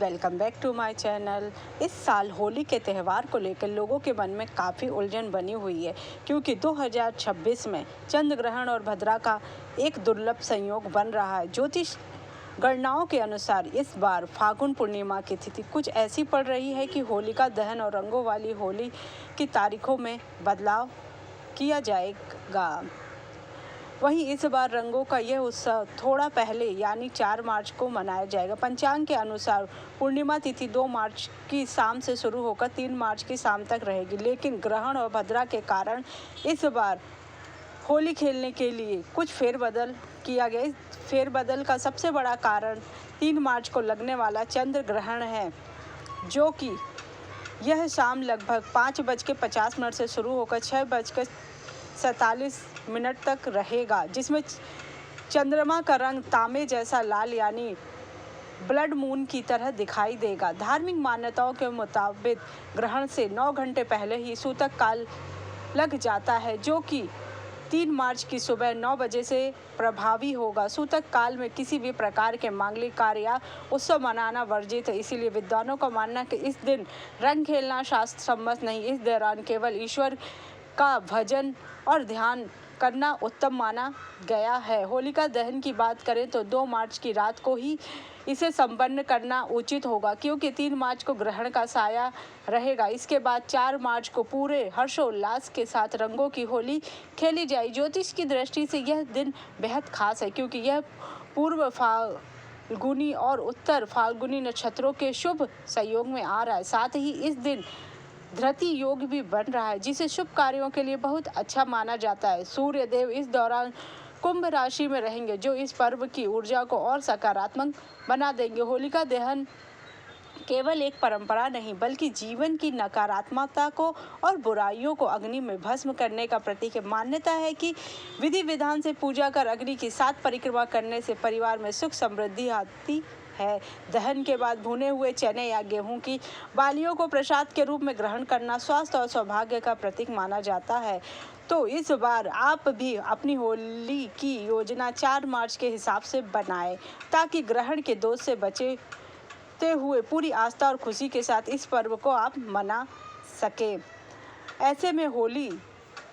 Welcome back to my channel. इस साल होली के त्यौहार को लेकर लोगों के मन में काफ़ी उलझन बनी हुई है, क्योंकि 2026 में चंद्र ग्रहण और भद्रा का एक दुर्लभ संयोग बन रहा है। ज्योतिष गणनाओं के अनुसार इस बार फाल्गुन पूर्णिमा की तिथि कुछ ऐसी पड़ रही है कि होलिका दहन और रंगों वाली होली की तारीखों में बदलाव किया जाएगा। वहीं इस बार रंगों का यह उत्सव थोड़ा पहले यानी 4 मार्च को मनाया जाएगा। पंचांग के अनुसार पूर्णिमा तिथि 2 मार्च की शाम से शुरू होकर 3 मार्च की शाम तक रहेगी, लेकिन ग्रहण और भद्रा के कारण इस बार होली खेलने के लिए कुछ फेरबदल किया गया। इस फेरबदल का सबसे बड़ा कारण 3 मार्च को लगने वाला चंद्र ग्रहण है, जो कि यह शाम लगभग 5:50 से शुरू होकर 6:47 तक रहेगा, जिसमें चंद्रमा का रंग तांबे जैसा लाल यानी ब्लड मून की तरह दिखाई देगा। धार्मिक मान्यताओं के मुताबिक ग्रहण से 9 घंटे पहले ही सूतक काल लग जाता है, जो कि 3 मार्च की सुबह 9 बजे से प्रभावी होगा। सूतक काल में किसी भी प्रकार के मांगलिक कार्य या उत्सव मनाना वर्जित है, इसीलिए विद्वानों का मानना है कि इस दिन रंग खेलना शास्त्र सम्मत नहीं। इस दौरान केवल ईश्वर का भजन और ध्यान करना उत्तम माना गया है। होलिका दहन की बात करें तो 2 मार्च की रात को ही इसे संपन्न करना उचित होगा, क्योंकि 3 मार्च को ग्रहण का साया रहेगा। इसके बाद 4 मार्च को पूरे हर्षोल्लास के साथ रंगों की होली खेली जाएगी। ज्योतिष की दृष्टि से यह दिन बेहद खास है, क्योंकि यह पूर्व फाल्गुनी और उत्तर फाल्गुनी नक्षत्रों के शुभ संयोग में आ रहा है। साथ ही इस दिन धृति योग भी बन रहा है, जिसे शुभ कार्यों के लिए बहुत अच्छा माना जाता है। सूर्य देव इस दौरान कुंभ राशि में रहेंगे, जो इस पर्व की ऊर्जा को और सकारात्मक बना देंगे। होलिका दहन केवल एक परंपरा नहीं, बल्कि जीवन की नकारात्मकता को और बुराइयों को अग्नि में भस्म करने का प्रतीक है। मान्यता है कि विधि विधान से पूजा कर अग्नि की 7 परिक्रमा करने से परिवार में सुख समृद्धि आती है। दहन के बाद भुने हुए चने या गेहूं की बालियों को प्रसाद के रूप में ग्रहण करना स्वास्थ्य और सौभाग्य का प्रतीक माना जाता है। तो इस बार आप भी अपनी होली की योजना 4 मार्च के हिसाब से बनाएं, ताकि ग्रहण के दोष से बचते हुए पूरी आस्था और खुशी के साथ इस पर्व को आप मना सकें। ऐसे में होली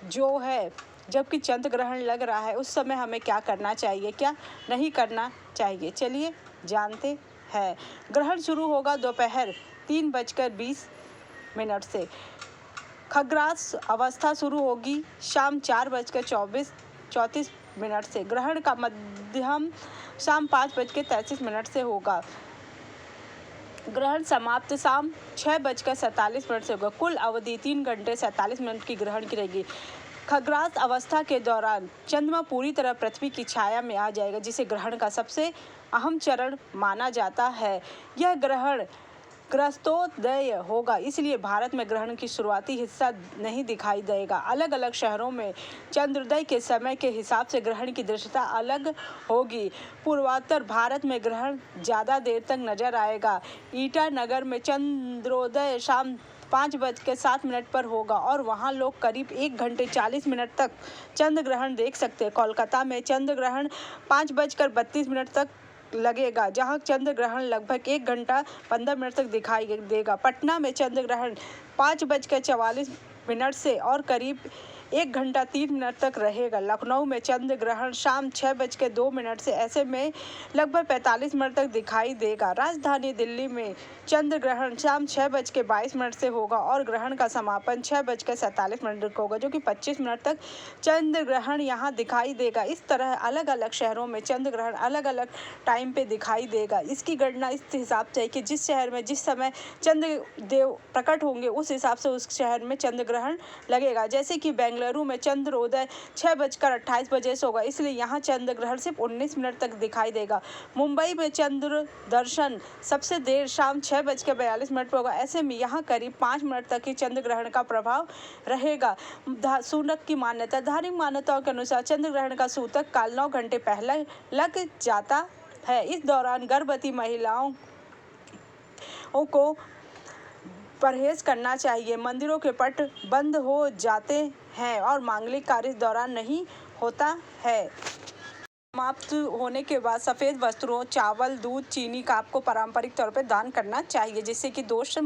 जो है, जबकि चंद्र ग्रहण लग रहा है, उस समय हमें क्या करना चाहिए, क्या नहीं करना चाहिए, चलिए जानते हैं। ग्रहण शुरू होगा दोपहर 3:20 से। खग्रास अवस्था शुरू होगी शाम 4:34 से। ग्रहण का मध्यम शाम 5:33 से होगा। ग्रहण समाप्त शाम 6:47 से होगा। कुल अवधि 3 घंटे 47 मिनट की ग्रहण की रहेगी। खग्रास अवस्था के दौरान चंद्रमा पूरी तरह पृथ्वी की छाया में आ जाएगा, जिसे ग्रहण का सबसे अहम चरण माना जाता है। यह ग्रहण ग्रस्तोदय होगा, इसलिए भारत में ग्रहण की शुरुआती हिस्सा नहीं दिखाई देगा। अलग अलग शहरों में चंद्रोदय के समय के हिसाब से ग्रहण की दृश्यता अलग होगी। पूर्वोत्तर भारत में ग्रहण ज़्यादा देर तक नजर आएगा। ईटानगर में चंद्रोदय शाम 5:07 पर होगा और वहां लोग करीब 1 घंटे 40 मिनट तक चंद्र ग्रहण देख सकते हैं। कोलकाता में चंद्र ग्रहण 5:32 तक लगेगा, जहां चंद्र ग्रहण लगभग 1 घंटा 15 मिनट तक दिखाई देगा। पटना में चंद्र ग्रहण 5:44 से और करीब 1 घंटा 3 मिनट तक रहेगा। लखनऊ में चंद्र ग्रहण शाम 6:02 से ऐसे में लगभग 45 मिनट तक दिखाई देगा। राजधानी दिल्ली में चंद्र ग्रहण शाम 6:22 से होगा और ग्रहण का समापन 6:47 को होगा, जो कि 25 मिनट तक चंद्र ग्रहण यहाँ दिखाई देगा। इस तरह अलग अलग शहरों में चंद्र ग्रहण अलग अलग टाइम पे दिखाई देगा। इसकी गणना इस हिसाब से है कि जिस शहर में जिस समय चंद्र देव प्रकट होंगे, उस हिसाब से उस शहर में चंद्र ग्रहण लगेगा। जैसे कि बेंगलुरु में चंद्रोदय 6:28 से होगा, इसलिए यहाँ चंद्र ग्रहण सिर्फ 19 मिनट तक दिखाई देगा। मुंबई में चंद्र दर्शन सबसे देर शाम 6:42 पर होगा, ऐसे में यहाँ करीब 5 मिनट तक ही चंद्र ग्रहण का प्रभाव रहेगा। सूतक की मान्यता, धार्मिक मान्यताओं के अनुसार चंद्र ग्रहण का सूतक काल 9 घंटे पहले लग जाता है। इस दौरान गर्भवती महिलाओं को परहेज करना चाहिए। मंदिरों के पट बंद हो जाते हैं और मांगलिक कार्य इस दौरान नहीं होता है। समाप्त होने के बाद सफ़ेद वस्त्रों, चावल, दूध, चीनी का आपको पारंपरिक तौर पे दान करना चाहिए, जिससे कि दोष